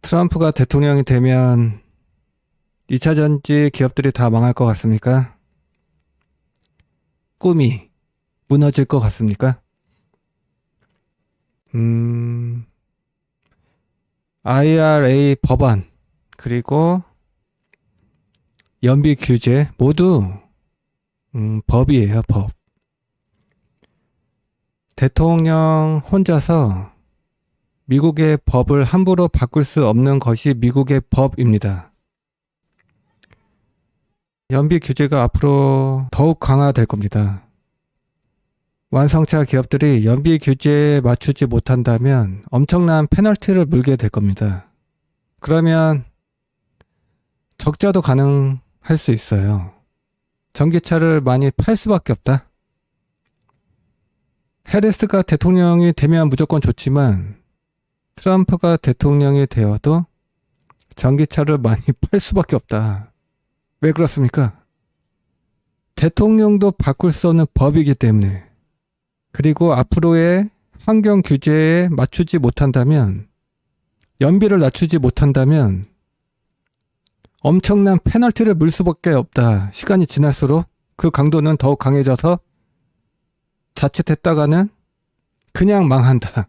트럼프가 대통령이 되면 2차 전지 기업들이 다 망할 것 같습니까? 꿈이 무너질 것 같습니까? IRA 법안 그리고 연비 규제 모두 법이에요, 법. 대통령 혼자서 미국의 법을 함부로 바꿀 수 없는 것이 미국의 법입니다. 연비 규제가 앞으로 더욱 강화될 겁니다. 완성차 기업들이 연비 규제에 맞추지 못한다면 엄청난 페널티를 물게 될 겁니다. 그러면 적자도 가능할 수 있어요. 전기차를 많이 팔 수밖에 없다. 해리스가 대통령이 되면 무조건 좋지만 트럼프가 대통령이 되어도 전기차를 많이 팔 수밖에 없다. 왜 그렇습니까? 대통령도 바꿀 수 없는 법이기 때문에. 그리고 앞으로의 환경 규제에 맞추지 못한다면, 연비를 낮추지 못한다면 엄청난 페널티를 물 수밖에 없다. 시간이 지날수록 그 강도는 더욱 강해져서 자칫했다가는 그냥 망한다.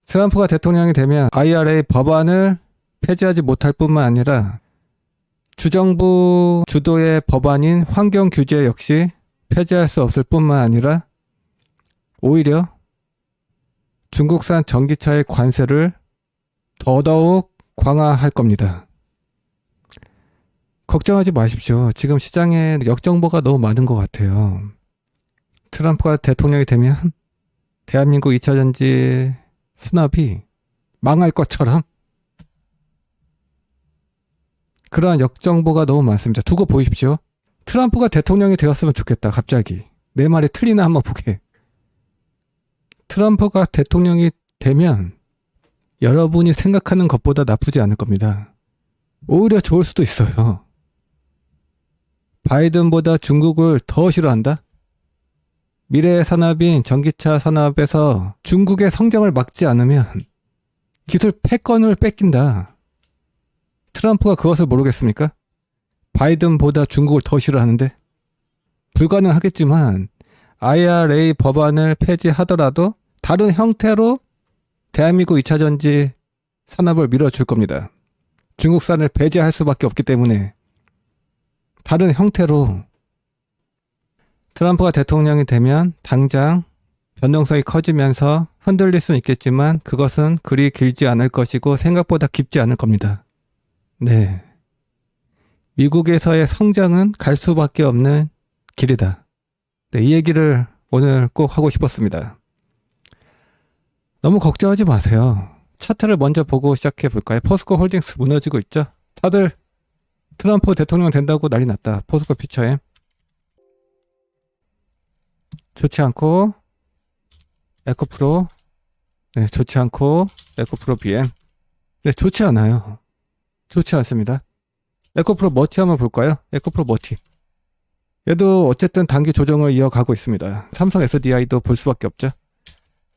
트럼프가 대통령이 되면 IRA 법안을 폐지하지 못할 뿐만 아니라 주정부 주도의 법안인 환경 규제 역시 폐지할 수 없을 뿐만 아니라 오히려 중국산 전기차의 관세를 더더욱 강화할 겁니다. 걱정하지 마십시오. 지금 시장에 역정보가 너무 많은 것 같아요. 트럼프가 대통령이 되면 대한민국 2차 전지 산업이 망할 것처럼 그러한 역정보가 너무 많습니다. 두고 보십시오. 트럼프가 대통령이 되었으면 좋겠다. 갑자기. 내 말이 틀리나 한번 보게. 트럼프가 대통령이 되면 여러분이 생각하는 것보다 나쁘지 않을 겁니다. 오히려 좋을 수도 있어요. 바이든보다 중국을 더 싫어한다? 미래의 산업인 전기차 산업에서 중국의 성장을 막지 않으면 기술 패권을 뺏긴다. 트럼프가 그것을 모르겠습니까? 바이든보다 중국을 더 싫어하는데? 불가능하겠지만 IRA 법안을 폐지하더라도 다른 형태로 대한민국 2차 전지 산업을 밀어줄 겁니다. 중국산을 배제할 수밖에 없기 때문에 다른 형태로 트럼프가 대통령이 되면 당장 변동성이 커지면서 흔들릴 수는 있겠지만 그것은 그리 길지 않을 것이고 생각보다 깊지 않을 겁니다. 네. 미국에서의 성장은 갈 수밖에 없는 길이다. 네, 이 얘기를 오늘 꼭 하고 싶었습니다. 너무 걱정하지 마세요. 차트를 먼저 보고 시작해 볼까요? 포스코 홀딩스 무너지고 있죠? 다들 트럼프 대통령 된다고 난리 났다. 포스코 퓨처엠. 좋지 않고 에코프로. 네, 좋지 않고 에코프로 BM. 네, 좋지 않아요. 좋지 않습니다. 에코프로 머티 한번 볼까요? 에코프로 머티. 얘도 어쨌든 단기 조정을 이어가고 있습니다. 삼성 SDI도 볼 수밖에 없죠.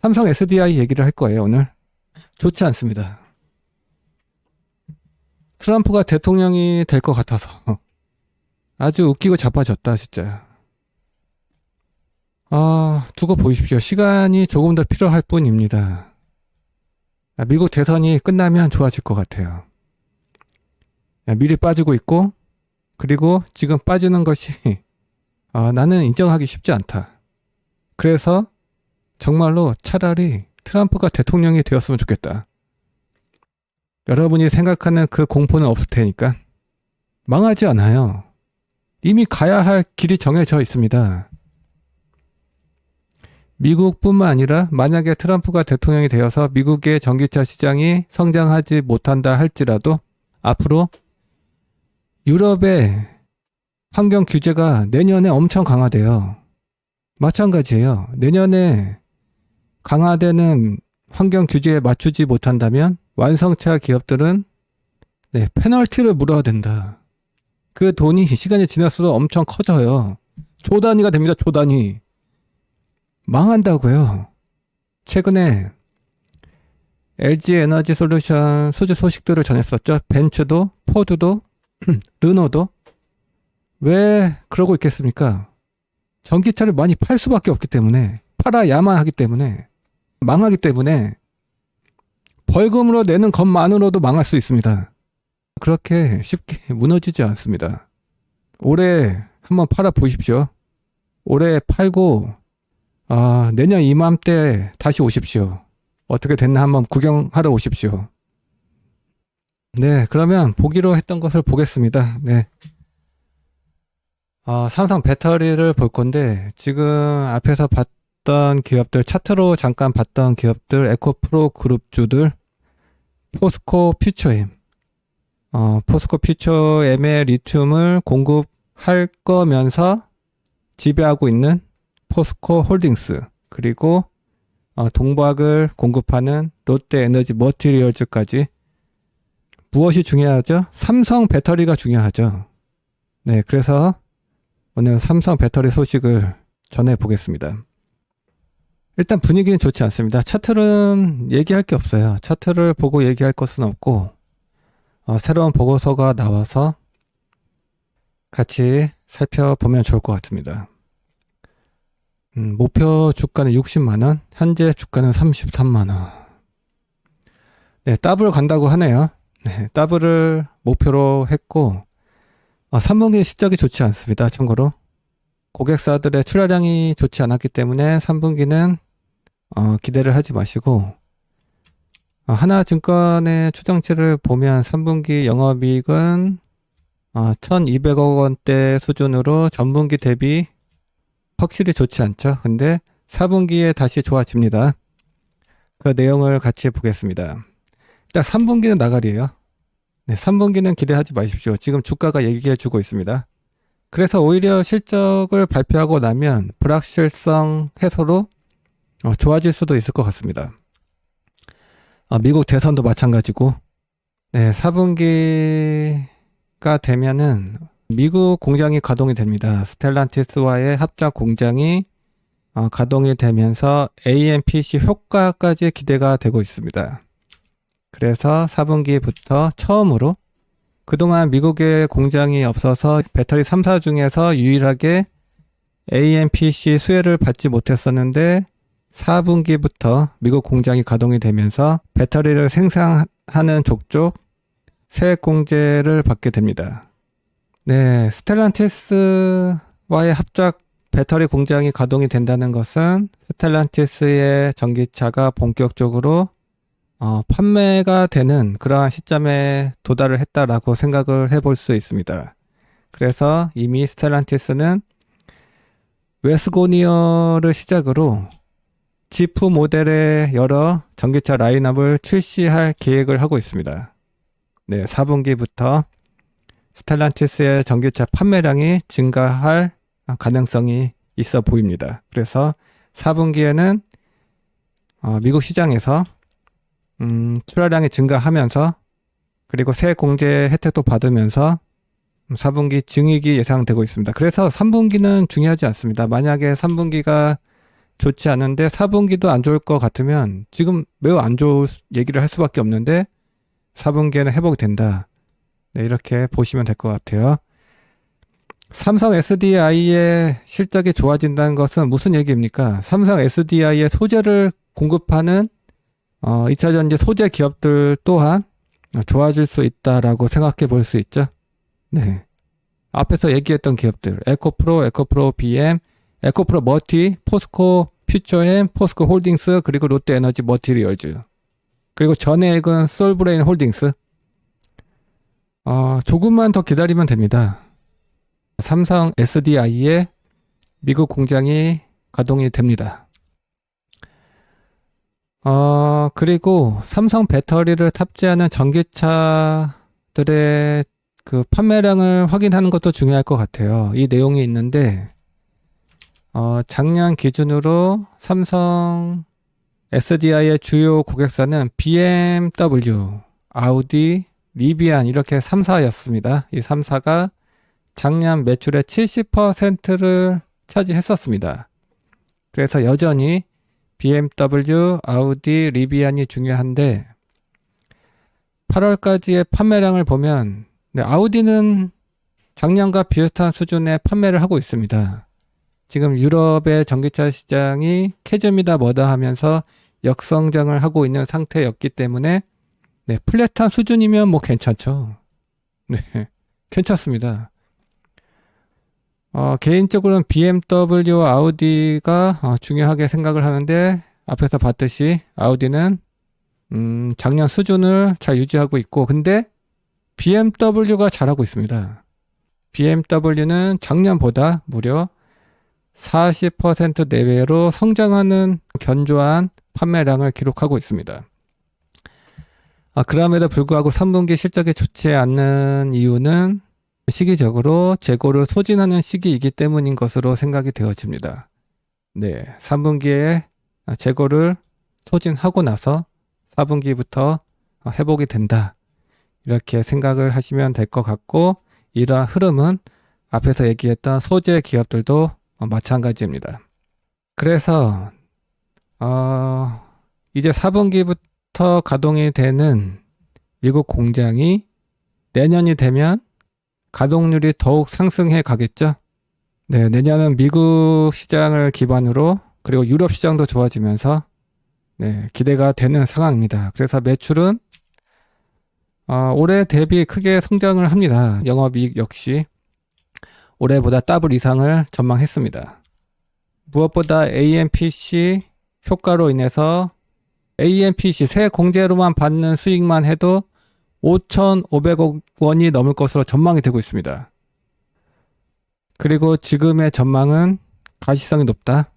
삼성 SDI 얘기를 할 거예요, 오늘. 좋지 않습니다. 트럼프가 대통령이 될 것 같아서 아주 웃기고 자빠졌다, 진짜. 두고 보십시오. 시간이 조금 더 필요할 뿐입니다. 미국 대선이 끝나면 좋아질 것 같아요. 미리 빠지고 있고, 그리고 지금 빠지는 것이 나는 인정하기 쉽지 않다. 그래서 정말로 차라리 트럼프가 대통령이 되었으면 좋겠다. 여러분이 생각하는 그 공포는 없을 테니까. 망하지 않아요. 이미 가야 할 길이 정해져 있습니다. 미국뿐만 아니라 만약에 트럼프가 대통령이 되어서 미국의 전기차 시장이 성장하지 못한다 할지라도 앞으로 유럽의 환경 규제가 내년에 엄청 강화돼요. 마찬가지예요. 내년에 강화되는 환경 규제에 맞추지 못한다면 완성차 기업들은 페널티를 물어야 된다. 그 돈이 시간이 지날수록 엄청 커져요. 조 단위가 됩니다. 조 단위. 망한다고요. 최근에 LG 에너지 솔루션 수주 소식들을 전했었죠. 벤츠도, 포드도, 르노도. 왜 그러고 있겠습니까? 전기차를 많이 팔 수밖에 없기 때문에, 팔아야만 하기 때문에, 망하기 때문에, 벌금으로 내는 것만으로도 망할 수 있습니다. 그렇게 쉽게 무너지지 않습니다. 올해 한번 팔아 보십시오. 올해 팔고, 내년 이맘때 다시 오십시오. 어떻게 됐나 한번 구경하러 오십시오. 네, 그러면 보기로 했던 것을 보겠습니다. 네. 삼성 배터리를 볼 건데, 지금 앞에서 봤던 기업들, 차트로 잠깐 봤던 기업들, 에코프로 그룹주들, 포스코 퓨처엠. 포스코 퓨처엠의 리튬을 공급할 거면서 지배하고 있는 포스코 홀딩스, 그리고 동박을 공급하는 롯데 에너지 머티리얼즈까지. 무엇이 중요하죠? 삼성 배터리가 중요하죠. 네, 그래서 오늘 삼성 배터리 소식을 전해 보겠습니다. 일단 분위기는 좋지 않습니다. 차트는 얘기할 게 없어요. 차트를 보고 얘기할 것은 없고, 새로운 보고서가 나와서 같이 살펴보면 좋을 것 같습니다. 목표 주가는 60만원, 현재 주가는 33만원. 네, 더블 간다고 하네요. 네, 더블을 목표로 했고, 3분기 실적이 좋지 않습니다. 참고로 고객사들의 출하량이 좋지 않았기 때문에 3분기는 기대를 하지 마시고, 하나증권의 추정치를 보면 3분기 영업이익은 1200억 원대 수준으로 전분기 대비 확실히 좋지 않죠. 근데 4분기에 다시 좋아집니다. 그 내용을 같이 보겠습니다. 일단 3분기는 나가리예요. 네, 3분기는 기대하지 마십시오. 지금 주가가 얘기해 주고 있습니다. 그래서 오히려 실적을 발표하고 나면 불확실성 해소로 좋아질 수도 있을 것 같습니다. 미국 대선도 마찬가지고, 네, 4분기가 되면은 미국 공장이 가동이 됩니다. 스텔란티스와의 합작 공장이 가동이 되면서 AMPC 효과까지 기대가 되고 있습니다. 그래서 4분기부터 처음으로, 그동안 미국에 공장이 없어서 배터리 3사 중에서 유일하게 AMPC 수혜를 받지 못했었는데 4분기부터 미국 공장이 가동이 되면서 배터리를 생산하는 족족 세액공제를 받게 됩니다. 네, 스텔란티스와의 합작 배터리 공장이 가동이 된다는 것은 스텔란티스의 전기차가 본격적으로 판매가 되는 그러한 시점에 도달을 했다라고 생각을 해볼 수 있습니다. 그래서 이미 스텔란티스는 웨스고니어를 시작으로 지프 모델의 여러 전기차 라인업을 출시할 계획을 하고 있습니다. 네, 4분기부터 스텔란티스의 전기차 판매량이 증가할 가능성이 있어 보입니다. 그래서 4분기에는 미국 시장에서 출하량이 증가하면서, 그리고 세액 공제 혜택도 받으면서 4분기 증이익이 예상되고 있습니다. 그래서 3분기는 중요하지 않습니다. 만약에 3분기가 좋지 않은데 4분기도 안 좋을 것 같으면 지금 매우 안 좋을 얘기를 할 수밖에 없는데 4분기에는 회복이 된다. 네, 이렇게 보시면 될 것 같아요. 삼성 SDI의 실적이 좋아진다는 것은 무슨 얘기입니까? 삼성 SDI의 소재를 공급하는 2차전지 소재 기업들 또한 좋아질 수 있다라고 생각해 볼 수 있죠. 네. 앞에서 얘기했던 기업들, 에코프로 BM, 에코프로 머티, 포스코 퓨처엠, 포스코 홀딩스, 그리고 롯데 에너지 머티리얼즈, 그리고 전액은 솔브레인 홀딩스. 조금만 더 기다리면 됩니다. 삼성 SDI의 미국 공장이 가동이 됩니다. 그리고 삼성 배터리를 탑재하는 전기차들의 그 판매량을 확인하는 것도 중요할 것 같아요. 이 내용이 있는데, 작년 기준으로 삼성 SDI의 주요 고객사는 BMW, 아우디, 리비안 이렇게 3사였습니다. 이 3사가 작년 매출의 70%를 차지했었습니다. 그래서 여전히 BMW, 아우디, 리비안이 중요한데 8월까지의 판매량을 보면 아우디는 작년과 비슷한 수준의 판매를 하고 있습니다. 지금 유럽의 전기차 시장이 캐즘이다 뭐다 하면서 역성장을 하고 있는 상태였기 때문에 플랫한 수준이면 뭐 괜찮죠. 네, 괜찮습니다. 개인적으로는 BMW와 아우디가 중요하게 생각을 하는데 앞에서 봤듯이 아우디는 작년 수준을 잘 유지하고 있고 근데 BMW가 잘하고 있습니다. BMW는 작년보다 무려 40% 내외로 성장하는 견조한 판매량을 기록하고 있습니다. 그럼에도 불구하고 3분기 실적이 좋지 않는 이유는 시기적으로 재고를 소진하는 시기이기 때문인 것으로 생각이 되어집니다. 네, 3분기에 재고를 소진하고 나서 4분기부터 회복이 된다. 이렇게 생각을 하시면 될 것 같고 이러한 흐름은 앞에서 얘기했던 소재 기업들도 마찬가지입니다. 그래서 이제 4분기부터 가동이 되는 미국 공장이 내년이 되면 가동률이 더욱 상승해 가겠죠. 네, 내년은 미국 시장을 기반으로 그리고 유럽 시장도 좋아지면서 기대가 되는 상황입니다. 그래서 매출은 올해 대비 크게 성장을 합니다. 영업이익 역시 올해보다 더블 이상을 전망했습니다. 무엇보다 AMPC 효과로 인해서 AMPC 세 공제로만 받는 수익만 해도 5,500억 원이 넘을 것으로 전망이 되고 있습니다. 그리고 지금의 전망은 가시성이 높다.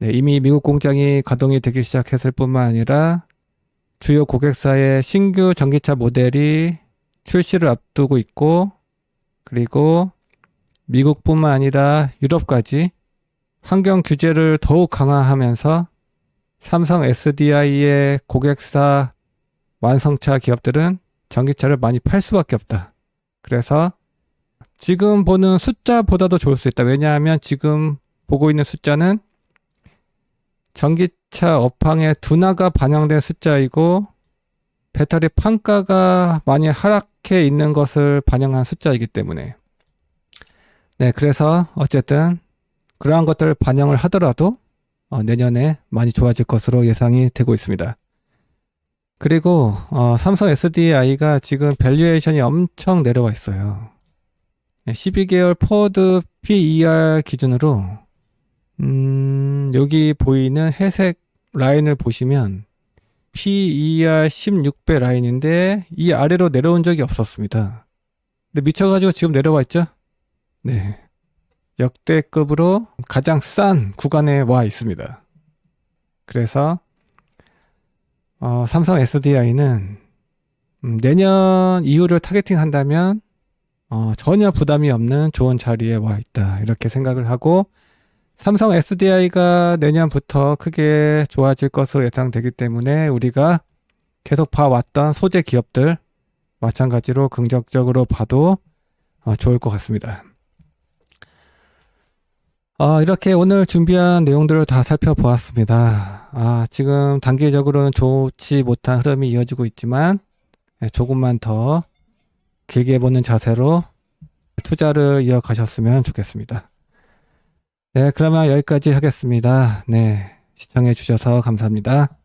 이미 미국 공장이 가동이 되기 시작했을 뿐만 아니라 주요 고객사의 신규 전기차 모델이 출시를 앞두고 있고 그리고 미국뿐만 아니라 유럽까지 환경 규제를 더욱 강화하면서 삼성 SDI의 고객사 완성차 기업들은 전기차를 많이 팔 수밖에 없다. 그래서 지금 보는 숫자보다도 좋을 수 있다. 왜냐하면 지금 보고 있는 숫자는 전기차 업황의 둔화가 반영된 숫자이고 배터리 판가가 많이 하락해 있는 것을 반영한 숫자이기 때문에 그래서 어쨌든 그러한 것들을 반영을 하더라도 내년에 많이 좋아질 것으로 예상이 되고 있습니다. 그리고 삼성 SDI가 지금 밸류에이션이 엄청 내려와 있어요. 12개월 포워드 PER 기준으로 여기 보이는 회색 라인을 보시면 PER 16배 라인인데 이 아래로 내려온 적이 없었습니다. 근데 미쳐가지고 지금 내려와 있죠? 네, 역대급으로 가장 싼 구간에 와 있습니다. 그래서 삼성 SDI는 내년 이후를 타겟팅 한다면 전혀 부담이 없는 좋은 자리에 와 있다. 이렇게 생각을 하고 삼성 SDI가 내년부터 크게 좋아질 것으로 예상되기 때문에 우리가 계속 봐왔던 소재 기업들 마찬가지로 긍정적으로 봐도 좋을 것 같습니다. 이렇게 오늘 준비한 내용들을 다 살펴보았습니다. 지금 단기적으로는 좋지 못한 흐름이 이어지고 있지만 조금만 더 길게 보는 자세로 투자를 이어가셨으면 좋겠습니다. 네, 그러면 여기까지 하겠습니다. 네, 시청해 주셔서 감사합니다.